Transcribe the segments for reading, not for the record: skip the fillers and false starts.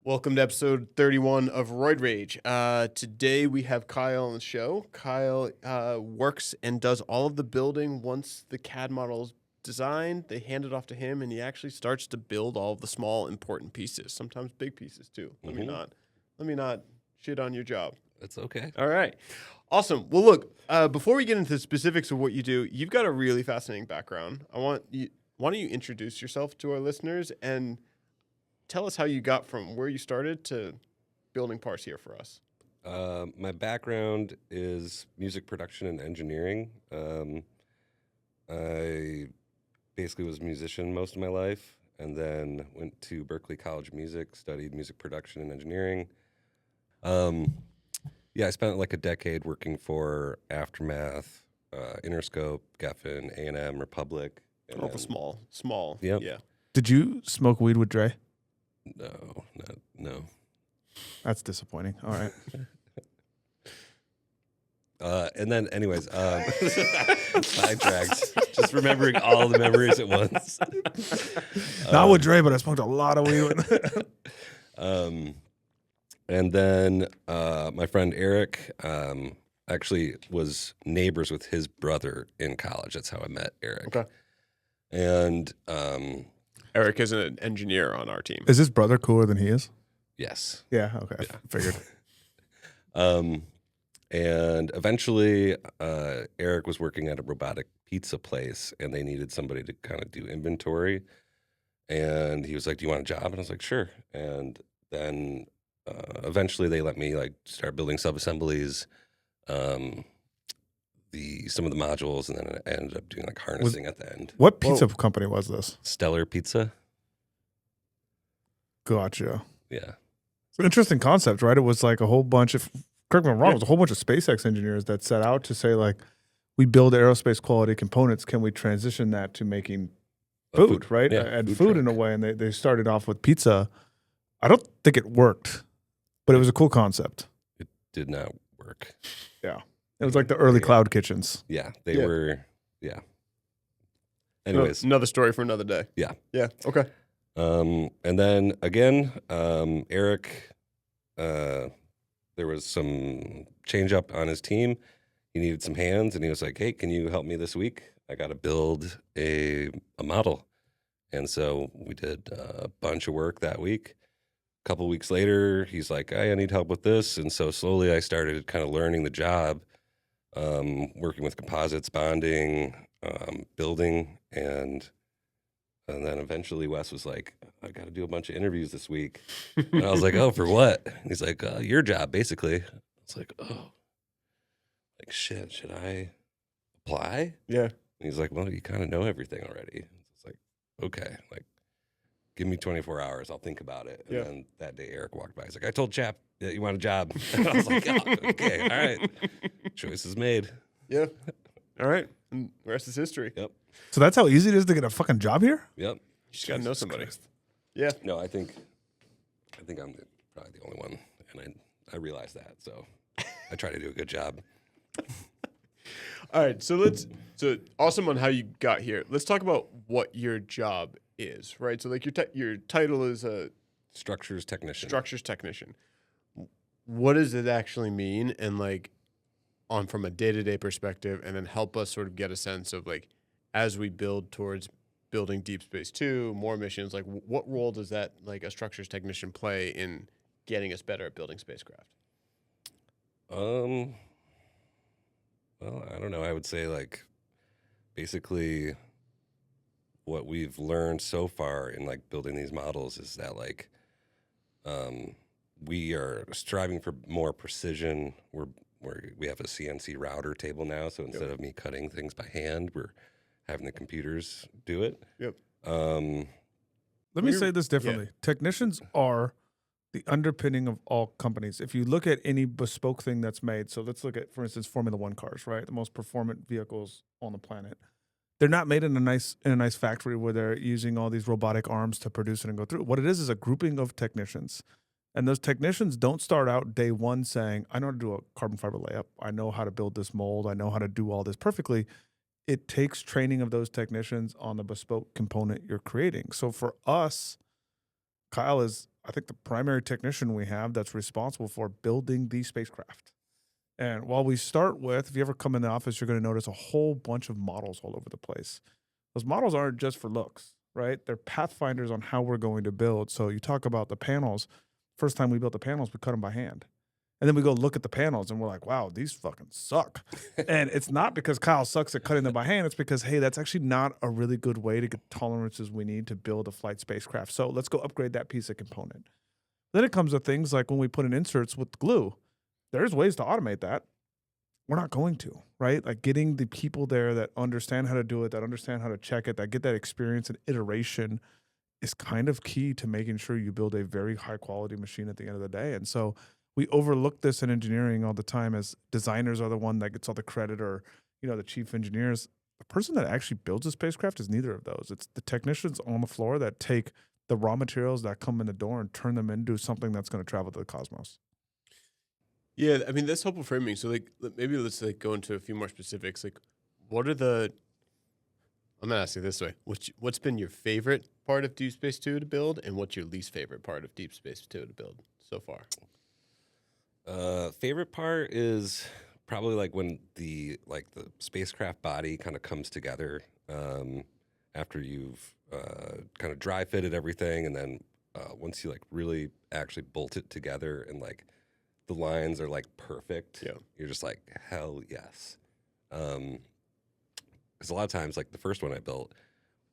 Welcome to episode 31 of Roid Rage. Today we have Kyle on the show. Kyle works and does all of the building. Once the CAD model is designed, they hand it off to him, and he actually starts to build all of the small, important pieces, sometimes big pieces too. Let me not shit on your job. That's okay. All right. Awesome. Well, look, before we get into the specifics of what you do, you've got a really fascinating background. Why don't you introduce yourself to our listeners and tell us how you got from where you started to building parts here for us. My background is music production and engineering. I basically was a musician most of my life, and then went to Berklee College of Music, studied music production and engineering. I spent like a decade working for Aftermath, Interscope, Geffen, A&M, Republic. And All the small. Yep. Yeah. Did you smoke weed with Dre? No. That's disappointing. All right. And then, anyways, sidetracked. Just remembering all the memories at once. Not with Dre, but I smoked a lot of weed with And then my friend Eric actually was neighbors with his brother in college. That's how I met Eric. Okay. And Eric is an engineer on our team. Is his brother cooler than he is? yes. Yeah. Okay. Yeah. I figured. And eventually, Eric was working at a robotic pizza place, and they needed somebody to kind of do inventory. And he was like, "Do you want a job?" And I was like, "Sure." And then eventually, they let me like start building subassemblies, some of the modules, and then I ended up doing like harnessing at the end. What pizza company was this? Stellar Pizza. Gotcha. Yeah. It's an interesting concept, right? It was like a whole bunch of, correct me if I'm wrong, it was a whole bunch of SpaceX engineers that set out to say, like, we build aerospace quality components. Can we transition that to making food, right? Yeah, And food food truck. in a way. And they started off with pizza. I don't think it worked, but it was a cool concept. It did not work. Yeah. It was like the early Yeah. cloud kitchens. Yeah, they were. Yeah. Anyways, Another story for another day. Yeah. Yeah. Okay. and then again, Eric, there was some change up on his team. He needed some hands, and he was like, "Hey, can you help me this week? I got to build a model." And so we did a bunch of work that week. A couple weeks later, he's like, "Hey, I need help with this." And so slowly I started kind of learning the job, working with composites, bonding, building, and then eventually Wes was like, "I got to do a bunch of interviews this week." And I was like, "Oh, for what?" And he's like, "Your job, basically." It's like, "Oh, like shit, should I apply?" Yeah. And he's like, "Well, you kind of know everything already." It's like, "Okay, like, give me 24 hours. I'll think about it." And Yeah. then that day, Eric walked by. He's like, "I told Chap that you want a job." And I was like, "Oh, okay, all right. Choice is made." Yeah. All right. And the rest is history. Yep. So that's how easy it is to get a fucking job here? Yep. You just got to know somebody. Christ. Yeah. No, I think I'm probably the only one, and I realize that. So I try to do a good job. All right. So awesome on how you got here. Let's talk about what your job is, right? So like your title is a Structures technician. structures technician. What does it actually mean? And like from a day-to-day perspective, and then help us sort of get a sense of like, as we build towards building Deep Space 2, more missions, like what role does that, like a structures technician play in getting us better at building spacecraft? Well, I don't know. I would say like basically what we've learned so far in like building these models is that like we are striving for more precision. We have a CNC router table now, so instead of me cutting things by hand, we're having the computers do it. Yep. Let me say this differently. Technicians are the underpinning of all companies. If you look at any bespoke thing that's made, so let's look at, for instance, Formula One cars, right? The most performant vehicles on the planet. They're not made in a nice factory where they're using all these robotic arms to produce it and go through. What it is a grouping of technicians. And those technicians don't start out day one saying, "I know how to do a carbon fiber layup. I know how to build this mold. I know how to do all this perfectly." It takes training of those technicians on the bespoke component you're creating. So for us, Kyle is, I think, the primary technician we have that's responsible for building the spacecraft. And while we start with, if you ever come in the office, you're going to notice a whole bunch of models all over the place. Those models aren't just for looks, right? They're pathfinders on how we're going to build. So you talk about the panels. First time we built the panels, we cut them by hand. And then we go look at the panels and we're like, wow, these fucking suck. And it's not because Kyle sucks at cutting them by hand. It's because, hey, that's actually not a really good way to get the tolerances we need to build a flight spacecraft. So let's go upgrade that piece of component. Then it comes to things like when we put in inserts with glue, there's ways to automate that. We're not going to, right? Like getting the people there that understand how to do it, that understand how to check it, that get that experience and iteration is kind of key to making sure you build a very high quality machine at the end of the day. And so we overlook this in engineering all the time as designers are the one that gets all the credit, or, the chief engineers. The person that actually builds a spacecraft is neither of those. It's the technicians on the floor that take the raw materials that come in the door and turn them into something that's going to travel to the cosmos. Yeah, I mean, that's helpful framing. So, like, maybe let's go into a few more specifics. Like, what are the? I'm gonna ask you this way: what's been your favorite part of Deep Space Two to build, and what's your least favorite part of Deep Space Two to build so far? Favorite part is probably like when the spacecraft body kind of comes together after you've kind of dry fitted everything, and then once you really actually bolt it together and the lines are perfect. Yeah. You're just like, hell yes. Because a lot of times, the first one I built,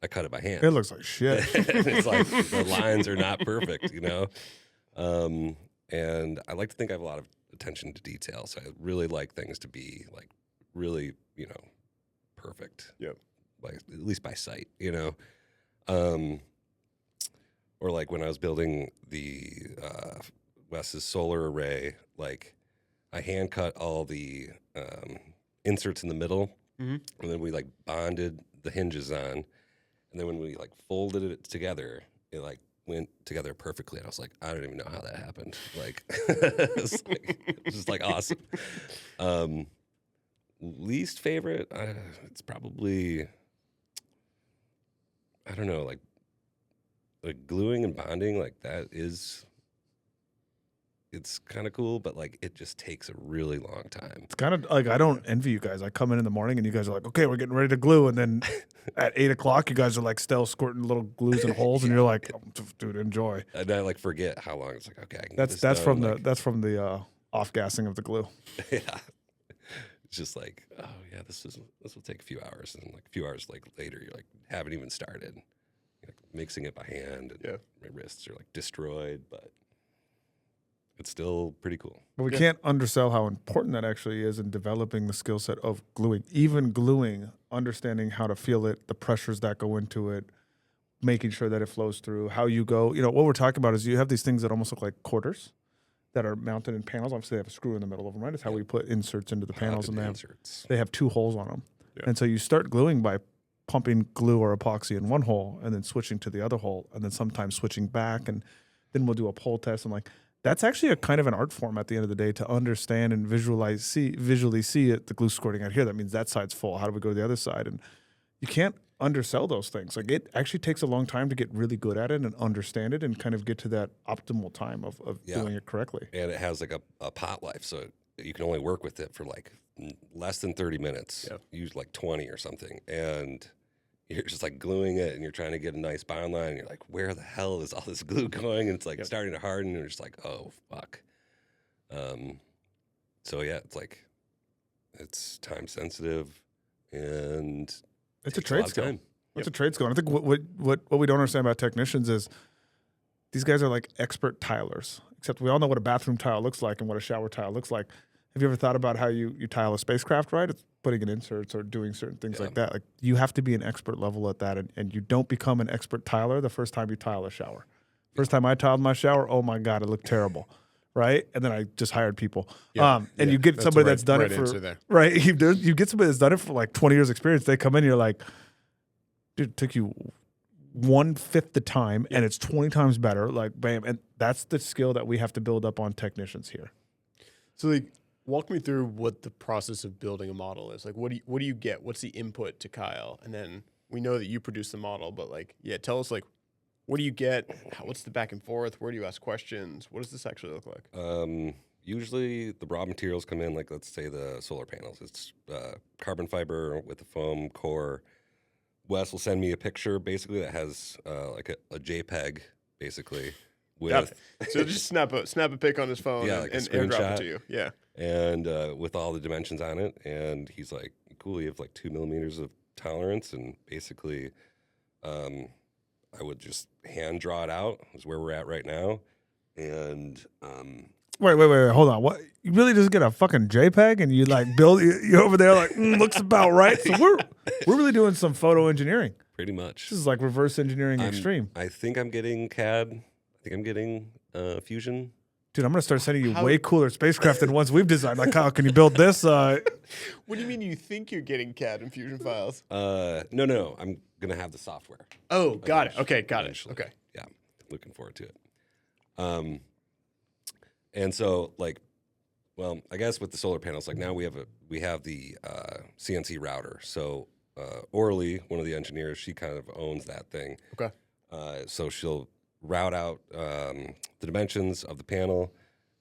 I cut it by hand. It looks like shit. It's like the lines are not perfect, And I like to think I have a lot of attention to detail, so I really like things to be really, perfect. Yep. At least by sight, Or when I was building the Wes's solar array, I hand cut all the inserts in the middle, and then we bonded the hinges on, and then when we folded it together, it went together perfectly. And I was like, I don't even know how that happened. It's just awesome. Least favorite, it's probably, I don't know, gluing and bonding, that is. It's kind of cool, but it just takes a really long time. It's kind of I don't envy you guys. I come in the morning and you guys are like, okay, we're getting ready to glue. And then at 8 o'clock, you guys are still squirting little glues and holes. And you're like, oh, dude, enjoy. And I forget how long. It's okay, I can that's done. That's from the off gassing of the glue. Yeah. It's just oh yeah, this will take a few hours. And a few hours later, you're haven't even started. You're, mixing it by hand. And my wrists are destroyed, but it's still pretty cool. But we can't undersell how important that actually is in developing the skill set of gluing. Even gluing, understanding how to feel it, the pressures that go into it, making sure that it flows through, how you go. What we're talking about is you have these things that almost look like quarters that are mounted in panels. Obviously, they have a screw in the middle of them, right? It's how we put inserts into the panels, and they have 2 holes on them. Yeah. And so you start gluing by pumping glue or epoxy in one hole and then switching to the other hole, and then sometimes switching back, and then we'll do a pull test, and that's actually a kind of an art form at the end of the day to understand and visually see it, the glue squirting out here. That means that side's full. How do we go to the other side? And you can't undersell those things. It actually takes a long time to get really good at it and understand it and kind of get to that optimal time of doing it correctly. And it has a pot life, so you can only work with it for less than 30 minutes. Yeah. Use 20 or something. And you're just gluing it, and you're trying to get a nice bond line, and you're where the hell is all this glue going? And it's starting to harden, and you're just oh, fuck. So yeah, it's time sensitive, and it's a trade skill. It's a trade skill. And I think what we don't understand about technicians is these guys are expert tilers, except we all know what a bathroom tile looks like and what a shower tile looks like. Have you ever thought about how you tile a spacecraft, right? It's putting in inserts or doing certain things like that. You have to be an expert level at that, and you don't become an expert tiler the first time you tile a shower. First time I tiled my shower, oh my God, it looked terrible, right? And then I just hired people. And you get somebody that's done it for, right? You get somebody that's done it for 20 years experience. They come in, you're like, dude, it took you 1/5 the time, and it's 20 times better. Bam. And that's the skill that we have to build up on technicians here. So walk me through what the process of building a model is. What do you get? What's the input to Kyle? And then we know that you produce the model, but tell us What do you get? What's the back and forth? Where do you ask questions? What does this actually look like? Usually the raw materials come in, like let's say the solar panels. It's carbon fiber with a foam core. Wes will send me a picture basically that has like a JPEG basically Got with it. So just snap a pic on his phone Yeah, like a and airdrop it screenshot. to you. Yeah. and with all the dimensions on it. And he's like, cool, you have like 2 millimeters of tolerance. And basically, I would just hand draw it out, is where we're at right now. And Wait, hold on. What? You really just get a fucking JPEG and you like build? You're over there like looks about right. So we're really doing some photo engineering. pretty much. This is like reverse engineering extreme. I think I'm getting CAD. I think I'm getting Fusion. Dude, I'm gonna start sending you way cooler spacecraft than ones we've designed. Like, Kyle, can you build this? What do you mean you think you're getting CAD and Fusion files? No. I'm gonna have the software. Oh, got it. Okay, got eventually. it. Okay. Yeah, looking forward to it. And so like, well, I guess with the solar panels, like now we have the CNC router. So Orly, one of the engineers, she kind of owns that thing. Okay. So she'll route out the dimensions of the panel,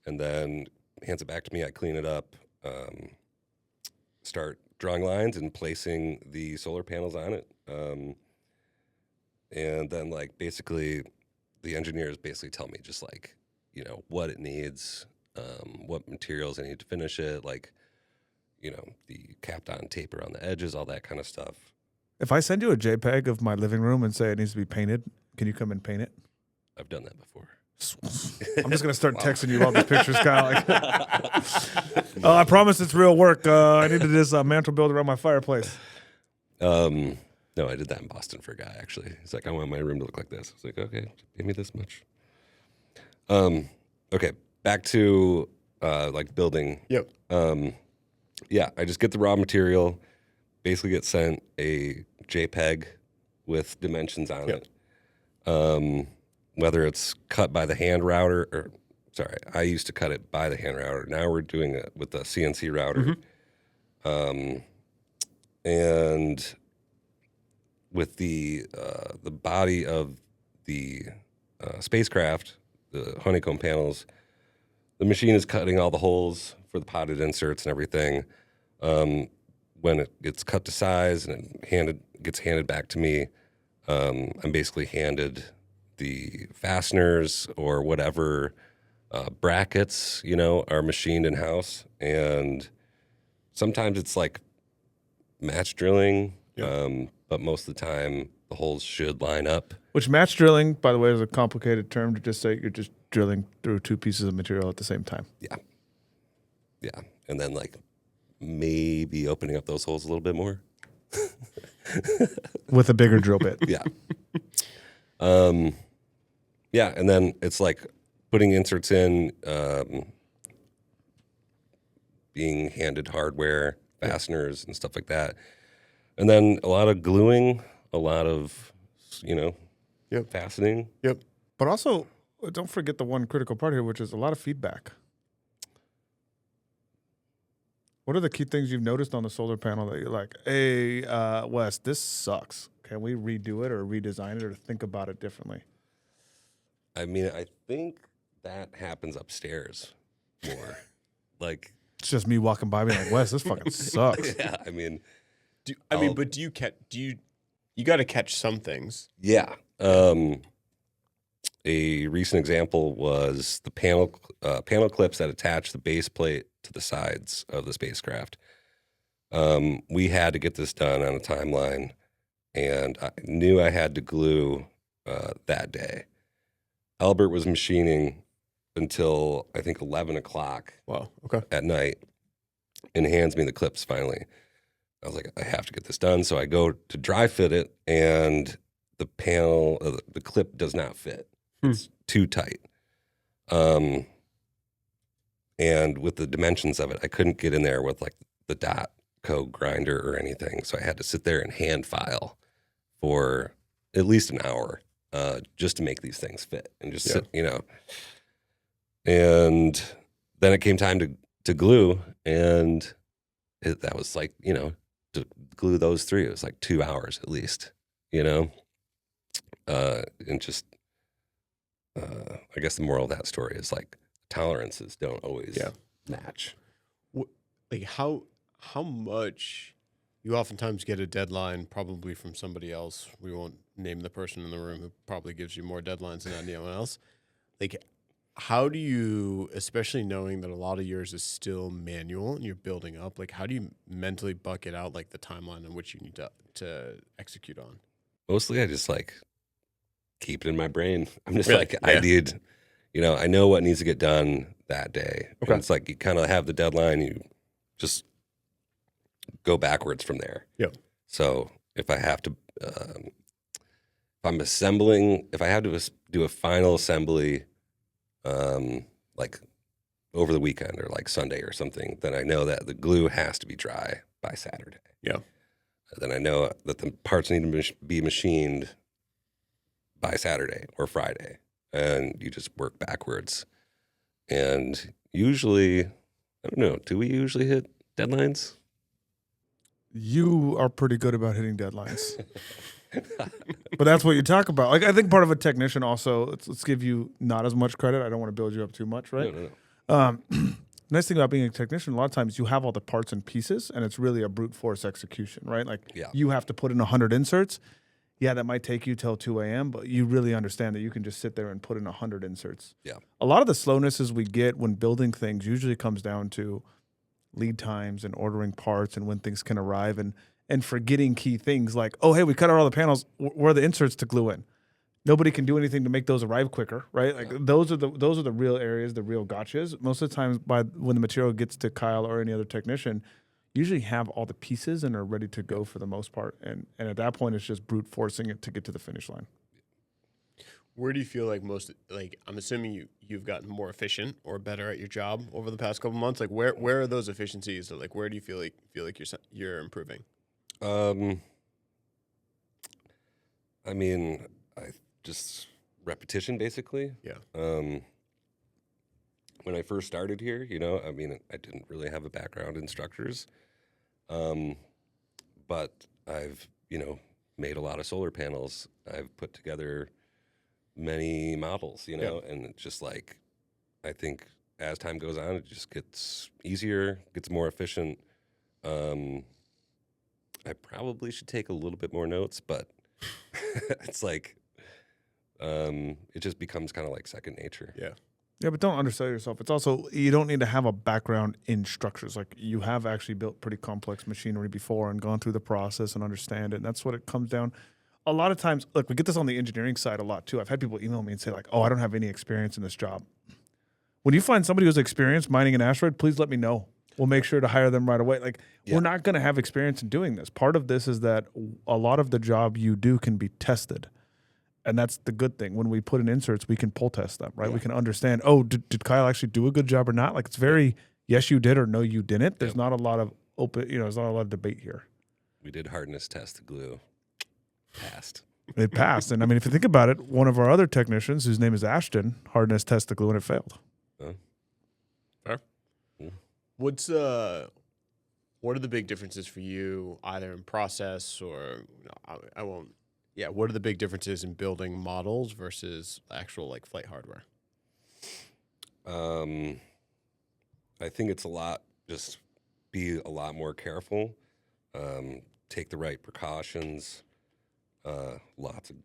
and then hands it back to me. I clean it up, start drawing lines and placing the solar panels on it. And then like basically the engineers basically tell me just like, you know, what it needs, what materials I need to finish it, like, you know, the capped on tape around the edges, all that kind of stuff. If I send you a JPEG of my living room and say it needs to be painted, can you come and paint it? I've done that before. I'm just gonna start texting you all these pictures, Kyle. Like, I promise it's real work. I needed this mantle built around my fireplace. No, I did that in Boston for a guy, actually. He's like, I want my room to look like this. I was like, okay, pay me this much. Okay, back to like building. Yep. Yeah, I just get the raw material, basically get sent a JPEG with dimensions on it. Whether it's cut by the hand router, or sorry, I used to cut it by the hand router. Now we're doing it with the CNC router. And with the body of the spacecraft, the honeycomb panels, the machine is cutting all the holes for the potted inserts and everything. When it gets cut to size and it gets handed back to me, I'm basically handed the fasteners or whatever brackets, you know, are machined in house. And sometimes it's like match drilling, but most of the time the holes should line up. Which match drilling, by the way, is a complicated term to just say you're just drilling through two pieces of material at the same time. Yeah. And then like maybe opening up those holes a little bit more. With a bigger drill bit. Yeah. Yeah, and then it's like putting inserts in, being handed hardware, fasteners, and stuff like that. And then a lot of gluing, a lot of, you know, fastening. Yep. But also, don't forget the one critical part here, which is a lot of feedback. What are the key things you've noticed on the solar panel that you're like, hey, Wes, this sucks. Can we redo it or redesign it or think about it differently? I mean, I think that happens upstairs more. Like, it's just me walking by being like, Wes, this fucking sucks. Yeah, I mean, but do you got to catch some things? Yeah. A recent example was the panel clips that attach the base plate to the sides of the spacecraft. We had to get this done on a timeline, and I knew I had to glue that day. Albert was machining until I think 11 o'clock. Wow. Okay. At night, and hands me the clips finally. I was like, I have to get this done. So I go to dry fit it, and the panel, the clip does not fit. It's too tight. And with the dimensions of it, I couldn't get in there with like the dot co grinder or anything. So I had to sit there and hand file for at least an hour just to make these things fit and just sit, you know. And then it came time to glue, and that was like, you know, to glue those three, it was like 2 hours at least, you know, and just I guess the moral of that story is like tolerances don't always match. Like how much you oftentimes get a deadline probably from somebody else. We won't name the person in the room who probably gives you more deadlines than anyone else. Like, how do you, especially knowing that a lot of yours is still manual and you're building up, like how do you mentally bucket out like the timeline in which you need to execute on? Mostly I just like keep it in my brain. I'm just Really? like, I need, I know what needs to get done that day. Okay. And it's like you kind of have the deadline, you just go backwards from there. Yep. So if I have to, if I'm assembling, if I have to do a final assembly, like over the weekend or like Sunday or something, then I know that the glue has to be dry by Saturday. Yeah. Then I know that the parts need to be machined by Saturday or Friday, and you just work backwards. And usually, I don't know, do we usually hit deadlines? You are pretty good about hitting deadlines. But that's what you talk about. Like, I think part of a technician also, let's give you not as much credit. I don't want to build you up too much, right? No. Nice thing about being a technician, a lot of times you have all the parts and pieces, and it's really a brute force execution, right? Like, you have to put in 100 inserts. Yeah, that might take you till 2 a.m., but you really understand that you can just sit there and put in 100 inserts. Yeah. A lot of the slownesses we get when building things usually comes down to lead times and ordering parts and when things can arrive and forgetting key things like, oh, hey, we cut out all the panels. Where are the inserts to glue in? Nobody can do anything to make those arrive quicker, right? Like those are the real areas, the real gotchas. Most of the times, when the material gets to Kyle or any other technician, usually have all the pieces and are ready to go for the most part. And at that point, it's just brute forcing it to get to the finish line. Where do you feel like I'm assuming you've gotten more efficient or better at your job over the past couple months? Like where are those efficiencies? Or like where do you feel like you're improving? I mean, just repetition basically. Yeah. When I first started here, I mean, I didn't really have a background in structures. But I've, made a lot of solar panels. I've put together many models, and it's just like, I think as time goes on, it just gets easier, gets more efficient. I probably should take a little bit more notes, but it's like, it just becomes kind of like second nature. Yeah. Yeah, but don't undersell yourself. It's also, you don't need to have a background in structures. Like, you have actually built pretty complex machinery before and gone through the process and understand it. And that's what it comes down. A lot of times, look, we get this on the engineering side a lot too. I've had people email me and say like, oh, I don't have any experience in this job. When you find somebody who's experienced mining an asteroid, please let me know. We'll make sure to hire them right away. Like, we're not going to have experience in doing this. Part of this is that a lot of the job you do can be tested. And that's the good thing. When we put in inserts, we can pull test them, right? We can understand, oh, did Kyle actually do a good job or not? Like, it's very, yes, you did or no, you didn't. There's not a lot of there's not a lot of debate here. We did hardness test the glue. Passed. It passed. And I mean, if you think about it, one of our other technicians, whose name is Ashton, hardness tested the glue and it failed. Fair. What are the big differences for you, either in process or I won't. Yeah, what are the big differences in building models versus actual like flight hardware? I think it's just be a lot more careful, take the right precautions, lots of,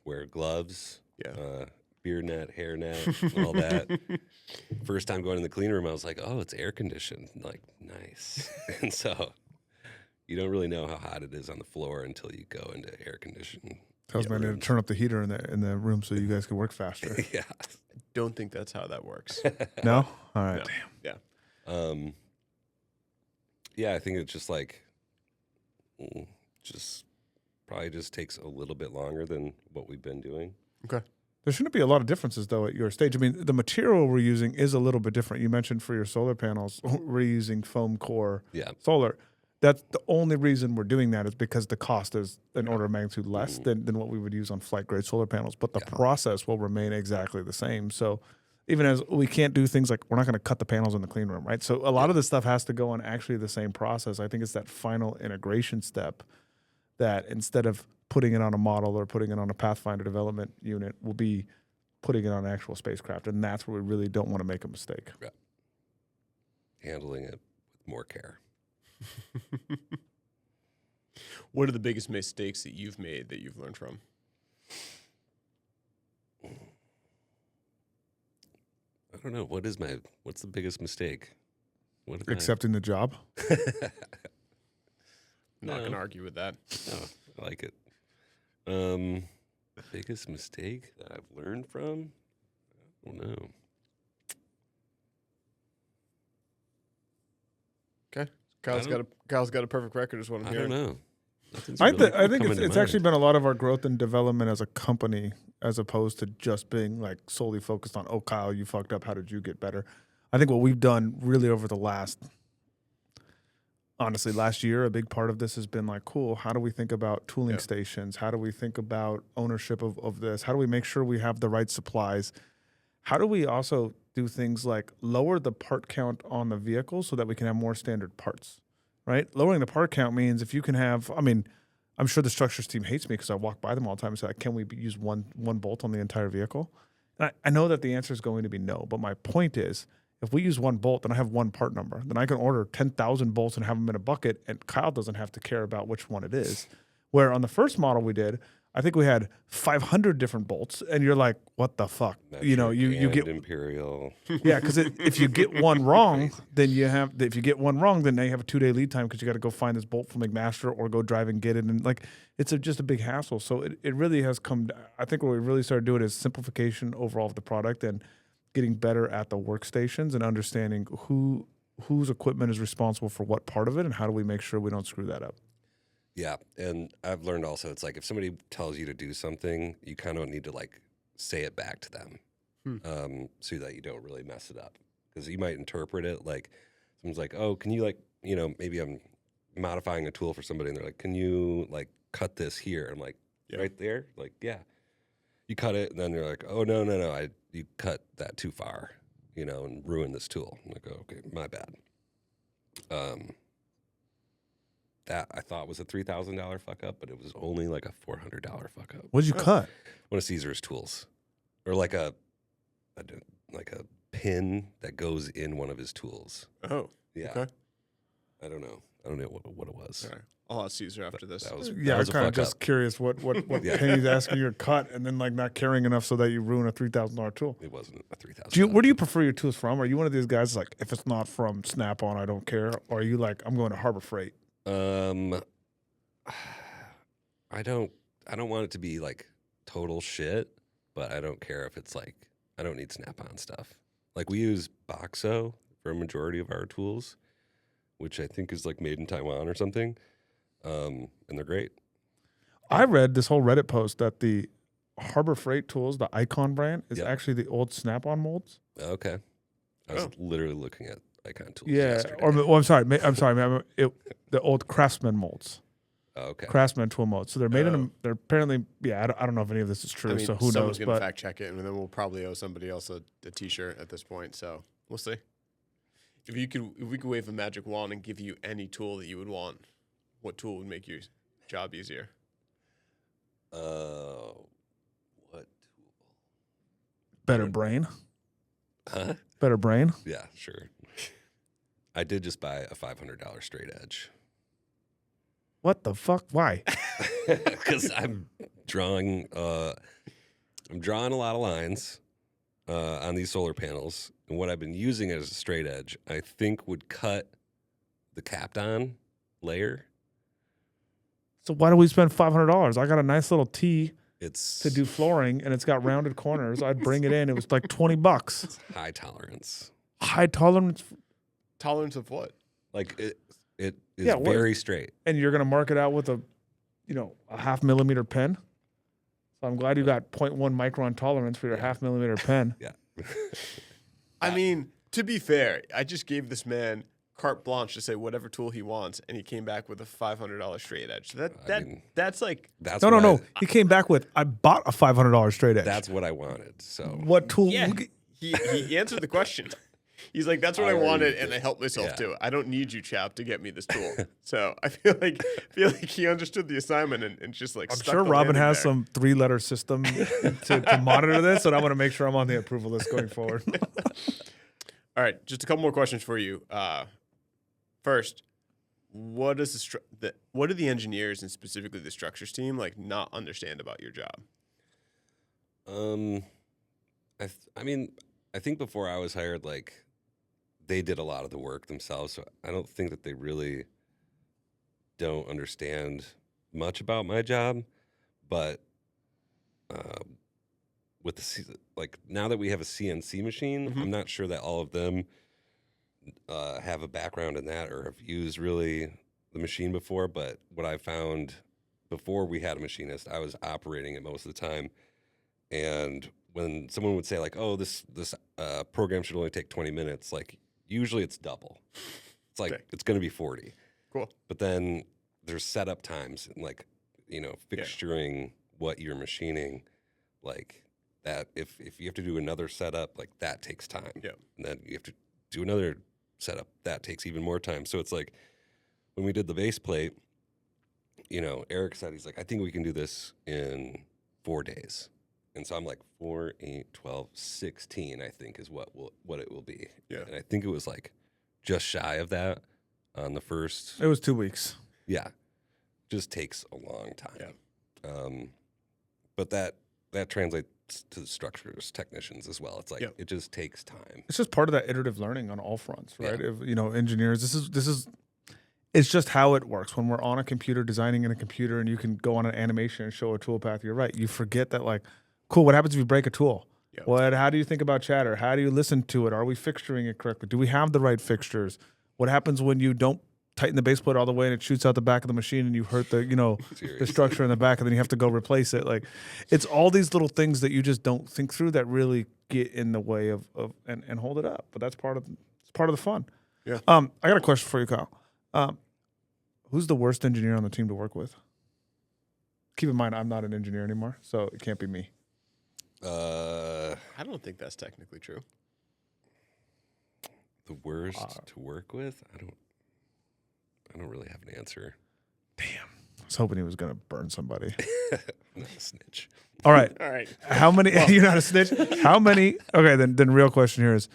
wear gloves, beard net, hair net, and all that. First time going in the clean room, I was like, oh, it's air conditioned. Like, nice. And so you don't really know how hot it is on the floor until you go into air conditioning. Tells me I need to turn up the heater in the room so you guys can work faster. Yeah. I don't think that's how that works. No? All right. No. Damn. Yeah. Yeah, I think it's just like, probably just takes a little bit longer than what we've been doing. Okay. There shouldn't be a lot of differences, though, at your stage. I mean, the material we're using is a little bit different. You mentioned for your solar panels, we're using foam core solar. That's the only reason we're doing that is because the cost is an order of magnitude less than what we would use on flight-grade solar panels. But the process will remain exactly the same. So even as we can't do things like we're not going to cut the panels in the clean room, right? So a lot of this stuff has to go on actually the same process. I think it's that final integration step that instead of putting it on a model or putting it on a Pathfinder development unit will be putting it on an actual spacecraft, and that's where we really don't want to make a mistake. Yeah. Handling it with more care. What are the biggest mistakes that you've made that you've learned from? I don't know. What's the biggest mistake? Accepting the job. Not going to argue with that. No, I like it. Biggest mistake that I've learned from? I don't know. Okay. Kyle's got a perfect record is what I'm I hearing. don't know. I think it's actually been a lot of our growth and development as a company, as opposed to just being like solely focused on, oh, Kyle, you fucked up. How did you get better? I think what we've done really over the last year, a big part of this has been like, cool, how do we think about tooling stations? How do we think about ownership of this? How do we make sure we have the right supplies? How do we also do things like lower the part count on the vehicle so that we can have more standard parts, right? Lowering the part count means if you can have, I'm sure the structures team hates me because I walk by them all the time and say, like, can we use one bolt on the entire vehicle? And I know that the answer is going to be no, but my point is, if we use one bolt, then I have one part number. Then I can order 10,000 bolts and have them in a bucket, and Kyle doesn't have to care about which one it is. Where on the first model we did, I think we had 500 different bolts, and you're like, what the fuck? Metric You get Imperial. Yeah, because if you get one wrong, then you have. If you get one wrong, then now you have a 2-day lead time because you got to go find this bolt from McMaster or go drive and get it, and like it's just a big hassle. So it really has come. I think what we really started doing is simplification overall of the product and getting better at the workstations and understanding whose equipment is responsible for what part of it, and how do we make sure we don't screw that up. Yeah, and I've learned also, it's like if somebody tells you to do something, you kind of need to like say it back to them, so that you don't really mess it up. Because you might interpret it like someone's like, "Oh, can you like maybe I'm modifying a tool for somebody, and they're like, can you like cut this here?" I'm like, right there, like you cut it, and then they're like, "Oh no, you cut that too far, and ruined this tool." I'm like, "Oh, okay, my bad." That I thought was a $3,000 fuck up, but it was only like a $400 fuck up. What did you cut? One of Caesar's tools, or like a pin that goes in one of his tools. Oh, Yeah, okay. I don't know what it was. All right. I'll ask Caesar after this. That was I'm a kind of fuck just up. curious what penny he's asking you to cut, and then like not caring enough so that you ruin a $3,000 tool. It wasn't a $3,000. Where do you prefer your tools from? Are you one of these guys like, if it's not from Snap-on, I don't care? Or are you like, I'm going to Harbor Freight? I don't want it to be like total shit, but I don't care if it's like, I don't need Snap-on stuff. Like we use Boxo for a majority of our tools, which I think is like made in Taiwan or something. And they're great. I read this whole Reddit post that the Harbor Freight tools, the Icon brand, is actually the old Snap-on molds. Okay. I was literally looking at Icon tools Yeah, yesterday. I'm sorry, the old Craftsman molds. Oh, okay. Craftsman tool molds. So they're made in them. They're apparently, I don't know if any of this is true. I mean, so who someone's knows? gonna But fact check it, and then we'll probably owe somebody else a T-shirt at this point. So we'll see. If we could wave a magic wand and give you any tool that you would want, what tool would make your job easier? What tool? better brain. Huh? Better brain. Yeah, sure. I did just buy a $500 straight edge. What the fuck? Why? Because I'm drawing a lot of lines on these solar panels, and what I've been using as a straight edge, I think would cut the capped on layer. So why do we spend $500? I got a nice little tee It's to do flooring, and it's got rounded corners. I'd bring it in. It was like $20. high tolerance. High tolerance, Tolerance of what? Like it is Yeah, what- very straight. and you're gonna mark it out with a 0.5 millimeter pen. So I'm glad you got 0.1 micron tolerance for your 0.5 millimeter pen. Yeah. I mean, to be fair, I just gave this man carte blanche to say whatever tool he wants, and he came back with a $500 straight edge. So that's like That's No, what no. He came back with, I bought a $500 straight edge. That's what I wanted. So What tool? he answered the question. He's like, that's what I I already wanted, did. and I helped myself Yeah. to it. I don't need you, chap, to get me this tool. So I feel like he understood the assignment and just like. I'm stuck sure the Robin landing has there. some 3-letter system to monitor this, and I want to make sure I'm on the approval list going forward. All right, just a couple more questions for you. First, what does what do the engineers and specifically the structures team like not understand about your job? I think before I was hired, like they did a lot of the work themselves. So I don't think that they really don't understand much about my job. But with like now that we have a CNC machine, Mhm. I'm not sure that all of them have a background in that or have used really the machine before. But what I found before we had a machinist, I was operating it most of the time. And when someone would say like, "Oh, this program should only take 20 minutes," like usually it's double. It's like Okay. it's going to be 40. Cool. But then there's setup times and like fixturing what you're machining, like that. If you have to do another setup, like that takes time. Yeah. And then you have to do another setup that takes even more time. So it's like when we did the base plate, Eric said he's like, "I think we can do this in 4 days." And so I'm like 4, 8, 12, 16, I think is what it will be. Yeah. And I think it was like just shy of that on the first. It was 2 weeks. Yeah. Just takes a long time. Yeah. But that translates to the structures technicians as well. It's like Yep. it just takes time. It's just part of that iterative learning on all fronts, right? Yeah. If, engineers, it's just how it works. When we're on a computer, designing in a computer, and you can go on an animation and show a toolpath, you're right. You forget that, like, cool, what happens if you break a tool? Yeah. How do you think about chatter? How do you listen to it? Are we fixturing it correctly? Do we have the right fixtures? What happens when you don't tighten the base plate all the way and it shoots out the back of the machine and you hurt the, the structure in the back and then you have to go replace it? Like, it's all these little things that you just don't think through that really get in the way of and hold it up. But that's part of the fun. Yeah. I got a question for you, Kyle. Who's the worst engineer on the team to work with? Keep in mind, I'm not an engineer anymore, so it can't be me. I don't think that's technically true. The worst to work with? I don't really have an answer. Damn. I was hoping he was going to burn somebody. I'm not a snitch. All right. All right. How many? You're not a snitch. How many? Okay, then real question here is,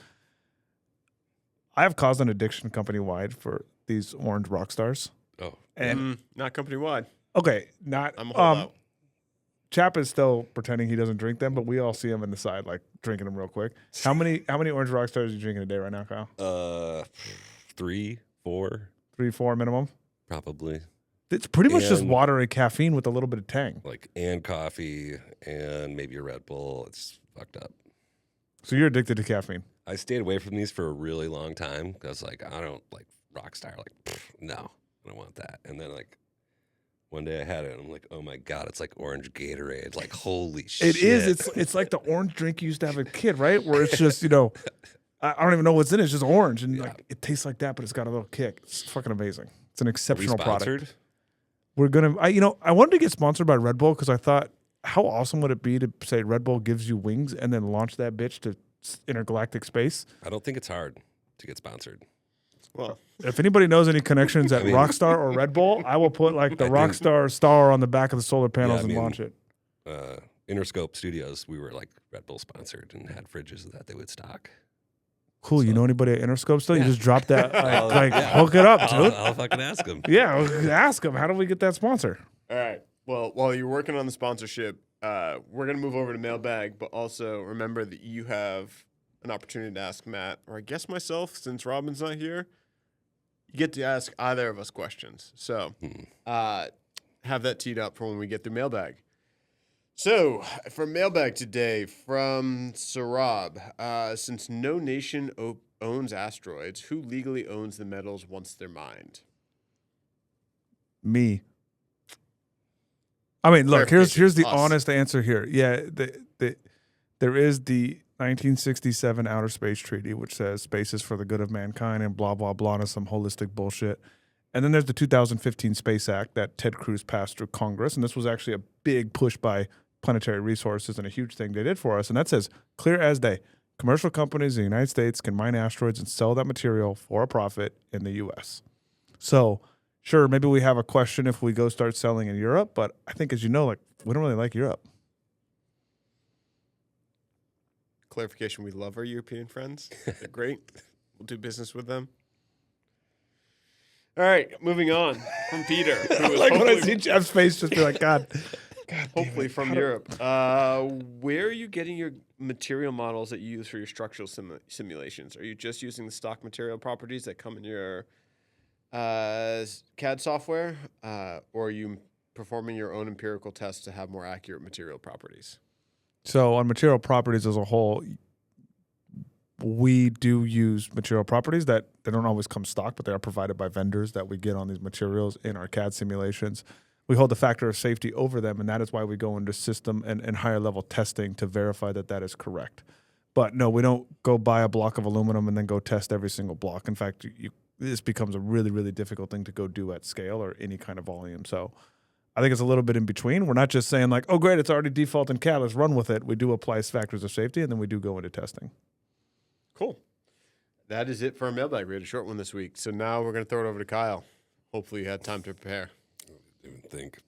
I have caused an addiction company wide for these orange rock stars. Oh, And Not company wide. okay, not I'm a holdout. Chap is still pretending he doesn't drink them, but we all see him in the side like drinking them real quick. How many orange rock stars are you drinking a day right now, Kyle? 3, 4, 3, 4 minimum. probably. It's pretty much just And- water and caffeine with a little bit of tang. And coffee and maybe a Red Bull. It's fucked up. So you're addicted to caffeine. I stayed away from these for a really long time because, like, I don't like Rockstar. Like, no, I don't want that. And then, like, one day I had it, and I'm like, oh my god, it's like orange Gatorade. Like, holy shit! It is. It's like the orange drink you used to have as a kid, right? Where it's just I don't even know what's in it. It's just orange, and like it tastes like that, but it's got a little kick. It's fucking amazing. It's an Are we exceptional sponsored? product. We're gonna. I wanted to get sponsored by Red Bull because I thought, how awesome would it be to say Red Bull gives you wings and then launch that bitch to intergalactic space? I don't think it's hard to get sponsored. Well, If anybody knows any connections at Rockstar or Red Bull, I will put like the Rockstar star on the back of the solar panels and launch it. Interscope Studios, we were like Red Bull sponsored and had fridges that they would stock. Cool. You know anybody at Interscope still? Yeah. You just drop that, hook it up, dude. I'll fucking ask them. Yeah, ask them. How do we get that sponsor? all right. Well, while you're working on the sponsorship, we're going to move over to mailbag, but also remember that you have an opportunity to ask Matt, or I guess myself, since Robin's not here. You get to ask either of us questions. So have that teed up for when we get through mailbag. So for mailbag today from Sarab, since no nation owns asteroids, who legally owns the metals once they're mined? Me. I mean, look, here's the Us. honest answer here. Yeah, there is the 1967 Outer Space Treaty, which says space is for the good of mankind and blah, blah, blah, and some holistic bullshit. And then there's the 2015 Space Act that Ted Cruz passed through Congress. And this was actually a big push by Planetary Resources and a huge thing they did for us. And that says, clear as day, commercial companies in the United States can mine asteroids and sell that material for a profit in the U.S. So, sure, maybe we have a question if we go start selling in Europe, but I think, as you know, like we don't really like Europe. Clarification: we love our European friends. They're great. We'll do business with them. All right, moving on from Peter. Who is Like when I hopefully- see Jeff's face, just be like, God. hopefully from Europe. Where are you getting your material models that you use for your structural simulations? Are you just using the stock material properties that come in your CAD software, or are you performing your own empirical tests to have more accurate material properties? So on material properties as a whole, we do use material properties that they don't always come stock, but they are provided by vendors that we get on these materials in our CAD simulations. We hold the factor of safety over them, and that is why we go into system and higher level testing to verify that that is correct. But no, we don't go buy a block of aluminum and then go test every single block. In fact, this becomes a really, really difficult thing to go do at scale or any kind of volume. So I think it's a little bit in between. We're not just saying like, oh, great, it's already default in CAD, let's run with it. We do apply factors of safety, and then we do go into testing. Cool. That is it for our mailbag. We had a short one this week. So now we're going to throw it over to Kyle. Hopefully you had time to prepare. I didn't even think.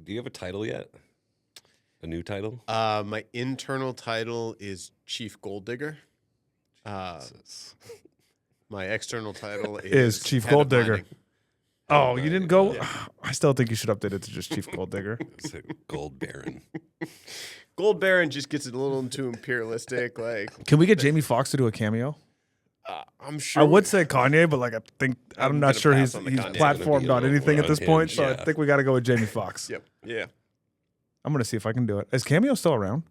Do you have a title yet? A new title? My internal title is Chief Gold Digger. My external title is Chief Head of Gold Digger. Mining. Oh, you didn't go? Yeah. I still think you should update it to just Chief Gold Digger. It's a Gold Baron. Gold Baron just gets it a little too imperialistic. Like, Can we get Jamie Foxx to do a cameo? I'm sure. I would say Kanye, but like I'm I'm not gonna sure pass he's on the Kanye. It's gonna platformed be a on little anything at this point. unhinged, So I yeah. think we got to go with Jamie Foxx. Yep. Yeah. I'm gonna see if I can do it. Is Cameo still around?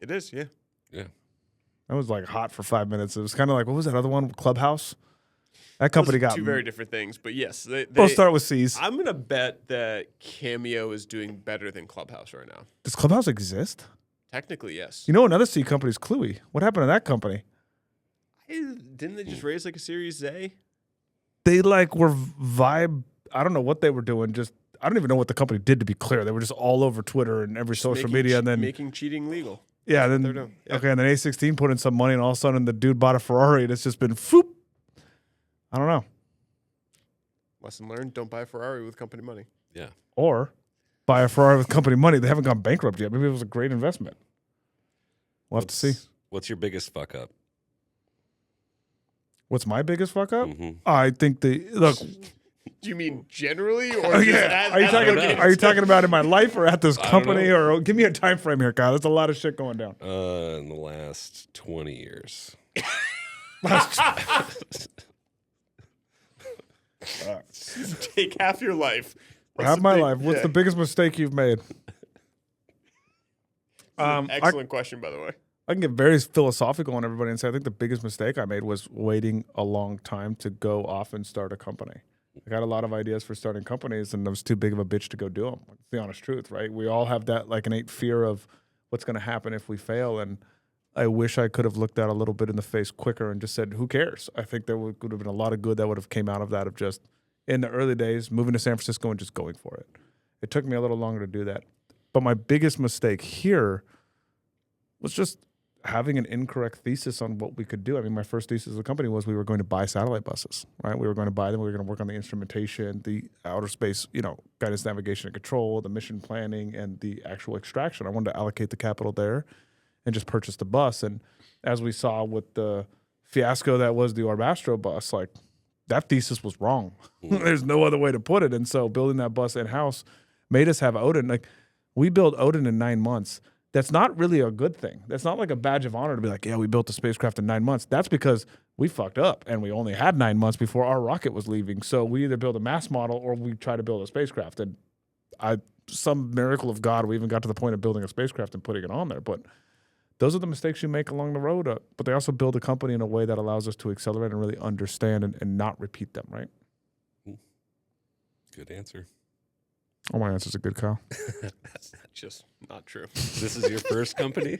It is. Yeah. Yeah. That was like hot for 5 minutes. It was kind of like, what was that other one? Clubhouse. That company Those are got. two very different things, but yes, We'll start with C's. I'm gonna bet that Cameo is doing better than Clubhouse right now. Does Clubhouse exist? Technically, yes. You know, another C company is Cluey. What happened to that company? Didn't they just raise like a Series A? They like were vibe. I don't know what they were doing. Just I don't even know what the company did. To be clear, they were just all over Twitter and every social media, and then making cheating legal. yeah, They're then doing. Yeah. okay, and then A16 put in some money, and all of a sudden the dude bought a Ferrari, and it's just been foop. I don't know. Lesson learned: don't buy a Ferrari with company money. Yeah. Or buy a Ferrari with company money. They haven't gone bankrupt yet. Maybe it was a great investment. We'll have to see. What's your biggest fuck up? What's my biggest fuck up? Mhm. I think look. Do you mean generally, or just Are you talking about in my life or at this I don't company? know. Or give me a time frame here, Kyle. There's a lot of shit going down. In the last 20 years. take half your life? What's Have the my big- life. What's yeah. the biggest mistake you've made? Excellent question, by the way. I can get very philosophical on everybody and say I think the biggest mistake I made was waiting a long time to go off and start a company. I got a lot of ideas for starting companies, and I was too big of a bitch to go do them. It's the honest truth, right? We all have that like innate fear of what's going to happen if we fail, and I wish I could have looked that a little bit in the face quicker and just said, "Who cares?" I think there would have been a lot of good that would have came out of that of just in the early days moving to San Francisco and just going for it. It took me a little longer to do that, but my biggest mistake here was just having an incorrect thesis on what we could do. I mean, my first thesis of the company was we were going to buy satellite buses, right? We were going to buy them. We were going to work on the instrumentation, the outer space, guidance, navigation, and control, the mission planning, and the actual extraction. I wanted to allocate the capital there and just purchase the bus. And as we saw with the fiasco that was the Orb Astro bus, like that thesis was wrong. There's no other way to put it. And so building that bus in-house made us have Odin. Like we built Odin in 9 months. That's not really a good thing. That's not like a badge of honor to be like, yeah, we built the spacecraft in 9 months. That's because we fucked up and we only had 9 months before our rocket was leaving. So we either build a mass model or we try to build a spacecraft. And some miracle of God, we even got to the point of building a spacecraft and putting it on there. But those are the mistakes you make along the road. But they also build a company in a way that allows us to accelerate and really understand and not repeat them, right? Good answer. All my answers are good, Kyle. That's just not true. This is your first company?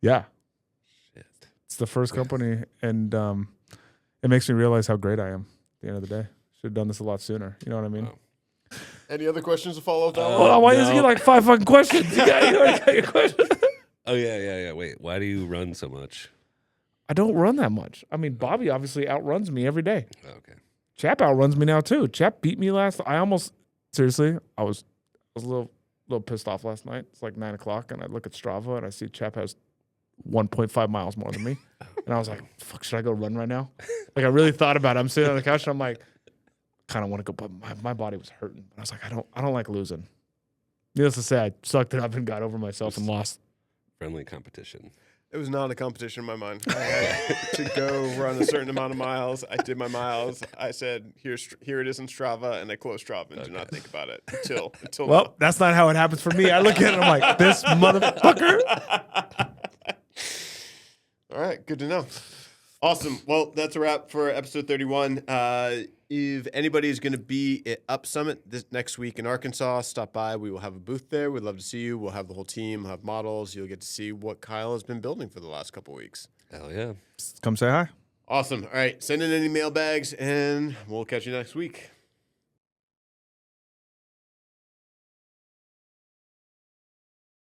Yeah. Shit. It's the first company, and it makes me realize how great I am at the end of the day. Should have done this a lot sooner. You know what I mean? Wow. Any other questions to follow up that one? Well, why does he no. get like 5 fucking questions? You already got your question. Oh, yeah. Wait, why do you run so much? I don't run that much. I mean, Bobby obviously outruns me every day. Oh, okay. Chap outruns me now too. Chap beat me last. I was a little pissed off last night. It's like 9:00, and I look at Strava and I see Chap has 1.5 miles more than me, and I was like, "Fuck, should I go run right now?" Like I really thought about it. I'm sitting on the couch and I'm like, kind of want to go, but my body was hurting. I was like, I don't like losing. Needless to say, I sucked it up and got over myself and lost. Friendly competition. It was not a competition in my mind. I had to go run a certain amount of miles. I did my miles. I said, here it is in Strava, and I closed Strava and did not think about it until Well, now. that's not how it happens for me. I look at it, I'm like, this motherfucker. All right, good to know. Awesome. Well, that's a wrap for episode 31. If anybody is going to be at Up Summit this next week in Arkansas, stop by. We will have a booth there. We'd love to see you. We'll have the whole team, we'll have models. You'll get to see what Kyle has been building for the last couple weeks. Hell yeah. Come say hi. Awesome. All right, send in any mailbags, and we'll catch you next week.